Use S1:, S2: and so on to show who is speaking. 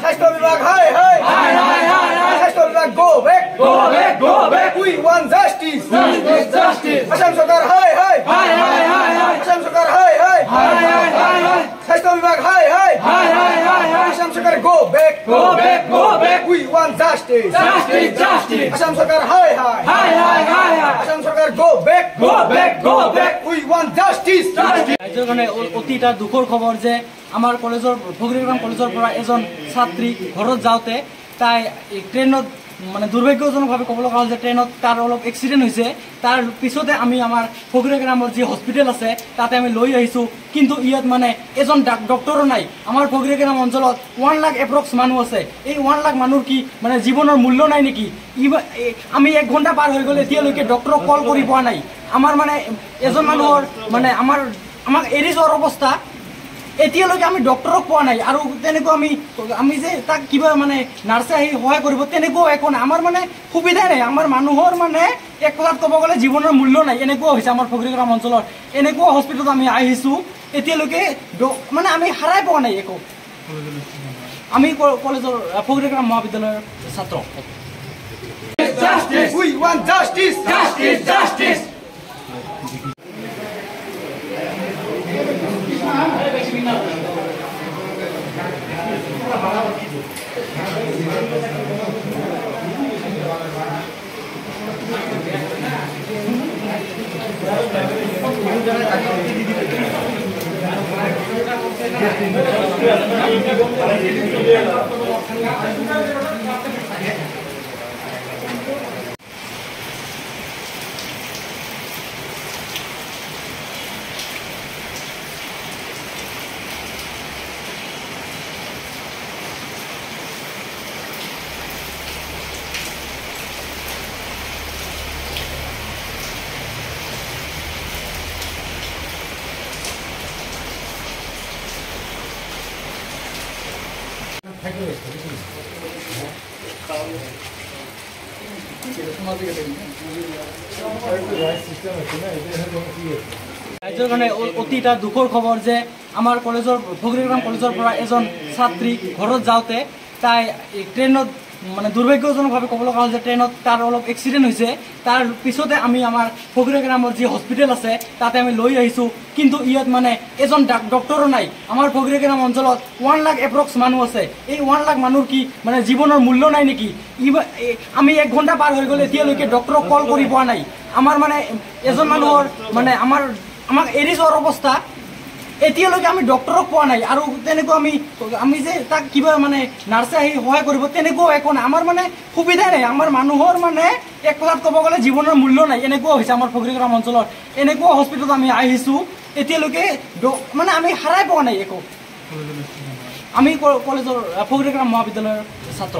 S1: স্বাস্থ্য বিভাগ স্বাস্থ্য বিভাগ go back we want justice Assam সরকার আসাম সরকার স্বাস্থ্য বিভাগ আসাম সরকার go back we want justice Assam Sarkar Assam Sarkar go back we want justice
S2: অতিটা দুখৰ খবৰ যে আমাৰ কলেজৰ ফগৰিগ্ৰাম কলেজৰ পৰা এজন ছাত্ৰী ঘৰত যাওঁতে তাই ট্ৰেইনত মানে দুৰ্ভাগ্যজনকভাৱে ক'ব লগা হ'ল যে ট্ৰেইনত তাৰ অলপ এক্সিডেণ্ট হৈছে। তাৰ পিছতে আমি আমাৰ ফগৰিগ্ৰামৰ যি হস্পিটেল আছে তাতে আমি লৈ আহিছোঁ, কিন্তু ইয়াত মানে এজন ডক্টৰো নাই। আমাৰ ফগৰিগ্ৰাম অঞ্চলত 1 লাখ এপ্ৰক্স মানুহ আছে। এই 1 লাখ মানুহৰ কি মানে জীৱনৰ মূল্য নাই নেকি? আমি 1 ঘণ্টা পাৰ হৈ গ'লে এতিয়ালৈকে ডক্টৰক কল কৰি পোৱা নাই। আমাৰ মানে এজন মানুহৰ মানে আমাক এৰি যোৱাৰ অৱস্থা, এতিয়ালৈকে আমি ডক্টৰক পোৱা নাই। আৰু তেনেকুৱা আমি যে তাক কিবা মানে নাৰ্ছে আহি সহায় কৰিব তেনেকুৱাও একো নাই। আমাৰ মানে সুবিধাই নাই। আমাৰ মানুহৰ মানে এক কথাত ক'ব গ'লে জীৱনৰ মূল্য নাই। এনেকুৱাও হৈছে আমাৰ ফগৰিগ্ৰাম অঞ্চলত। এনেকুৱা হস্পিটেলত আমি আহিছোঁ, এতিয়ালৈকে মানে আমি হাৰাই পোৱা নাই একো। আমি কলেজৰ ফগৰিগ্ৰাম মহাবিদ্যালয়ৰ ছাত্ৰ।
S1: We want justice.
S2: ৰাজ্যৰ কাৰণে অতিটা দুখৰ খবৰ যে আমাৰ কলেজৰ ফগৰিগ্ৰাম কলেজৰ পৰা এজন ছাত্ৰী ঘৰত যাওঁতে তাই ট্ৰেইনত মানে দুৰ্ভাগ্যজনকভাৱে ক'ব লগা হ'ল যে ট্ৰেইনত তাৰ অলপ এক্সিডেণ্ট হৈছে। তাৰ পিছতে আমি আমাৰ ফগৰিগ্ৰামৰ যি হস্পিটেল আছে তাতে আমি লৈ আহিছোঁ, কিন্তু ইয়াত মানে এজন ডক্টৰো নাই। আমাৰ ফগৰিগ্ৰাম অঞ্চলত 1 লাখ এপ্ৰক্স মানুহ আছে। এই 1 লাখ মানুহৰ কি মানে জীৱনৰ মূল্য নাই নেকি? আমি 1 ঘণ্টা পাৰ হৈ গ'লে এতিয়ালৈকে ডক্টৰক কল কৰি পোৱা নাই। আমাৰ মানে এজন মানুহৰ মানে আমাক এৰি যোৱাৰ অৱস্থা, এতিয়ালৈকে আমি ডক্টৰক পোৱা নাই। আৰু তেনেকুৱা আমি যে তাক কিবা মানে নাৰ্ছে আহি সহায় কৰিব তেনেকুৱাও একো নাই। আমাৰ মানে সুবিধাই নাই। আমাৰ মানুহৰ মানে এক কথাত ক'ব গ'লে জীৱনৰ মূল্য নাই। এনেকুৱাও হৈছে আমাৰ ফগৰিগ্ৰাম অঞ্চলত। এনেকুৱা হস্পিটেলত আমি আহিছোঁ, এতিয়ালৈকে মানে আমি হাৰাই পোৱা নাই একো। আমি কলেজৰ ফগৰিগ্ৰাম মহাবিদ্যালয়ৰ ছাত্ৰ।